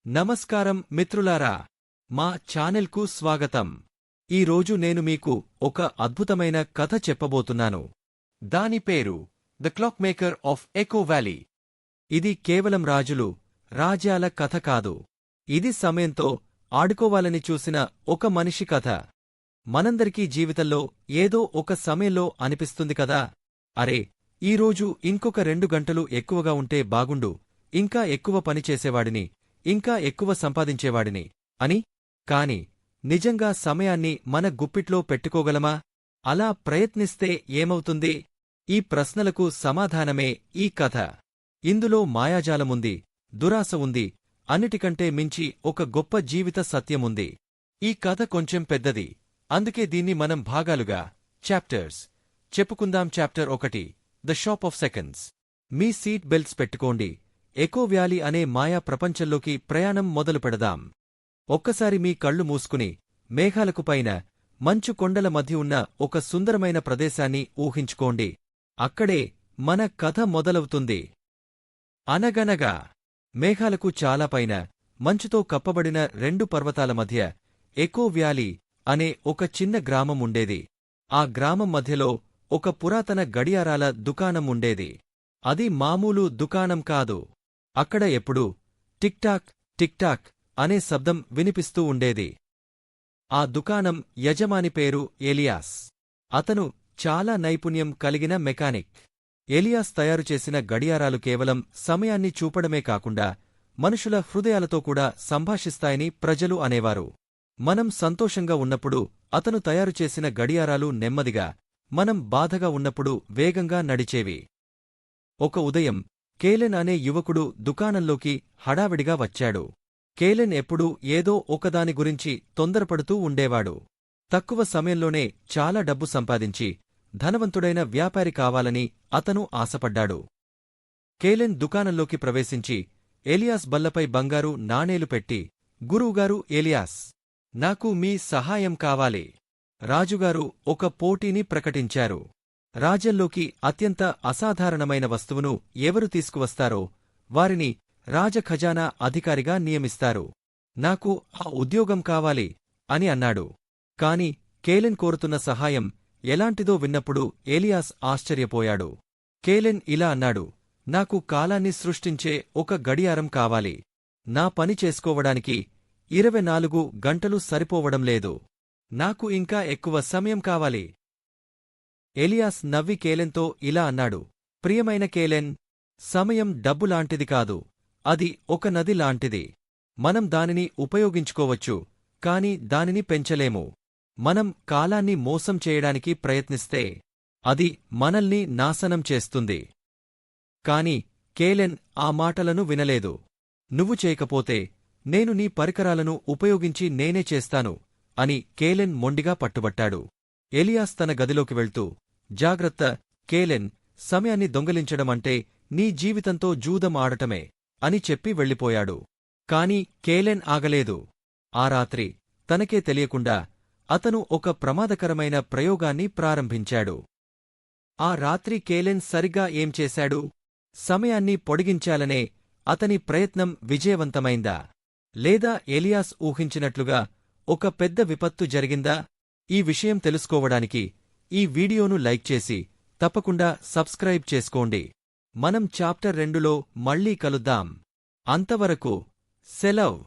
నమస్కారం మిత్రులారా, మా ఛానెల్కు స్వాగతం. ఈరోజు నేను మీకు ఒక అద్భుతమైన కథ చెప్పబోతున్నాను. దాని పేరు the clock maker of echo valley. ఇది కేవలం రాజులు, రాజ్యాల కథ కాదు. ఇది సమయంతో ఆడుకోవాలని చూసిన ఒక మనిషి కథ. మనందరికీ జీవితంలో ఏదో ఒక సమయంలో అనిపిస్తుంది కదా, అరే ఈరోజు ఇంకొక 2 గంటలు ఎక్కువగా ఉంటే బాగుండు, ఇంకా ఎక్కువ పని చేసేవాడిని, ఇంకా ఎక్కువ సంపాదించేవాడిని అని. కాని నిజంగా సమయాన్ని మన గుప్పిట్లో పెట్టుకోగలమా? అలా ప్రయత్నిస్తే ఏమవుతుంది? ఈ ప్రశ్నలకు సమాధానమే ఈ కథ. ఇందులో మాయాజాలముంది, దురాశ ఉంది, అన్నిటికంటే మించి ఒక గొప్ప జీవిత సత్యముంది. ఈ కథ కొంచెం పెద్దది, అందుకే దీన్ని మనం భాగాలుగా, చాప్టర్స్ చెప్పుకుందాం. Chapter 1, the shop of seconds. Me seat belts పెట్టుకోండి. ఎకో వ్యాలీ అనే మాయా ప్రపంచంలోకి ప్రయాణం మొదలు పెడదాం. ఒక్కసారి మీ కళ్ళు మూసుకుని మేఘాలకు పైన మంచు కొండల మధ్య ఉన్న ఒక సుందరమైన ప్రదేశాన్ని ఊహించుకోండి. అక్కడే మన కథ మొదలవుతుంది. అనగనగా మేఘాలకు చాలా పైన మంచుతో కప్పబడిన 2 పర్వతాల మధ్య ఎకో వ్యాలీ అనే ఒక చిన్న గ్రామం ఉండేది. ఆ గ్రామం మధ్యలో ఒక పురాతన గడియారాల దుకాణం ఉండేది. అది మామూలు దుకాణం కాదు. అక్కడ ఎప్పుడూ టిక్టాక్ టిక్టాక్ అనే శబ్దం వినిపిస్తూ ఉండేది. ఆ దుకాణం యజమాని పేరు ఎలియాస్. అతను చాలా నైపుణ్యం కలిగిన మెకానిక్. ఎలియాస్ తయారుచేసిన గడియారాలు కేవలం సమయాన్ని చూపడమే కాకుండా మనుషుల హృదయాలతో కూడా సంభాషిస్తాయని ప్రజలు అనేవారు. మనం సంతోషంగా ఉన్నప్పుడు అతను తయారుచేసిన గడియారాలు నెమ్మదిగా, మనం బాధగా ఉన్నప్పుడు వేగంగా నడిచేవి. ఒక ఉదయం కేలెన్ అనే యువకుడు దుకాణంలోకి హడావిడిగా వచ్చాడు. కేలెన్ ఎప్పుడూ ఏదో ఒకదాని గురించి తొందరపడుతూ ఉండేవాడు. తక్కువ సమయంలోనే చాలా డబ్బు సంపాదించి ధనవంతుడైన వ్యాపారి కావాలని అతను ఆశపడ్డాడు. కేలెన్ దుకాణంలోకి ప్రవేశించి ఎలియాస్ బల్లపై బంగారు నాణేలు పెట్టి, గురువుగారు ఎలియాస్, నాకు మీ సహాయం కావాలి. రాజుగారు ఒక పోటీని ప్రకటించారు. రాజ్యంలోకి అత్యంత అసాధారణమైన వస్తువును ఎవరు తీసుకువస్తారో వారిని రాజఖజానా అధికారిగా నియమిస్తారు. నాకు ఆ ఉద్యోగం కావాలి అని అన్నాడు. కాని కేలెన్ కోరుతున్న సహాయం ఎలాంటిదో విన్నప్పుడు ఎలియాస్ ఆశ్చర్యపోయాడు. కేలెన్ ఇలా అన్నాడు, నాకు కాలాన్ని సృష్టించే ఒక గడియారం కావాలి. నా పని చేసుకోవడానికి 24 గంటలు సరిపోవడం లేదు. నాకు ఇంకా ఎక్కువ సమయం కావాలి. ఎలియాస్ నవ్వి కేలెన్తో ఇలా అన్నాడు, ప్రియమైన కేలెన్, సమయం డబ్బులాంటిది కాదు, అది ఒక నది లాంటిది. మనం దానిని ఉపయోగించుకోవచ్చు, కాని దానిని పెంచలేము. మనం కాలాన్ని మోసం చేయడానికి ప్రయత్నిస్తే అది మనల్ని నాశనం చేస్తుంది. కాని కేలెన్ ఆ మాటలను వినలేదు. నువ్వు చేయకపోతే నేను నీ పరికరాలను ఉపయోగించి నేనే చేస్తాను అని కేలెన్ మొండిగా పట్టుబట్టాడు. ఎలియాస్ తన గదిలోకి వెళ్తూ, జాగ్రత్త కేలెన్, సమయాన్ని దొంగిలించడమంటే నీ జీవితంతో జూదం ఆడటమే అని చెప్పి వెళ్ళిపోయాడు. కాని కేలెన్ ఆగలేదు. ఆ రాత్రి తనకే తెలియకుండా అతను ఒక ప్రమాదకరమైన ప్రయోగాన్ని ప్రారంభించాడు. ఆ రాత్రి కేలెన్ సరిగ్గా ఏం చేశాడు? సమయాన్ని పొడిగించాలనే అతని ప్రయత్నం విజయవంతమైందా? లేదా ఎలియాస్ ఊహించినట్లుగా ఒక పెద్ద విపత్తు జరిగిందా? ఈ విషయం తెలుసుకోవడానికి ఈ వీడియోను లైక్ చేసి తప్పకుండా సబ్స్క్రైబ్ చేసుకోండి. మనం చాప్టర్ 2లో మళ్ళీ కలుద్దాం. అంతవరకు సెలవ్.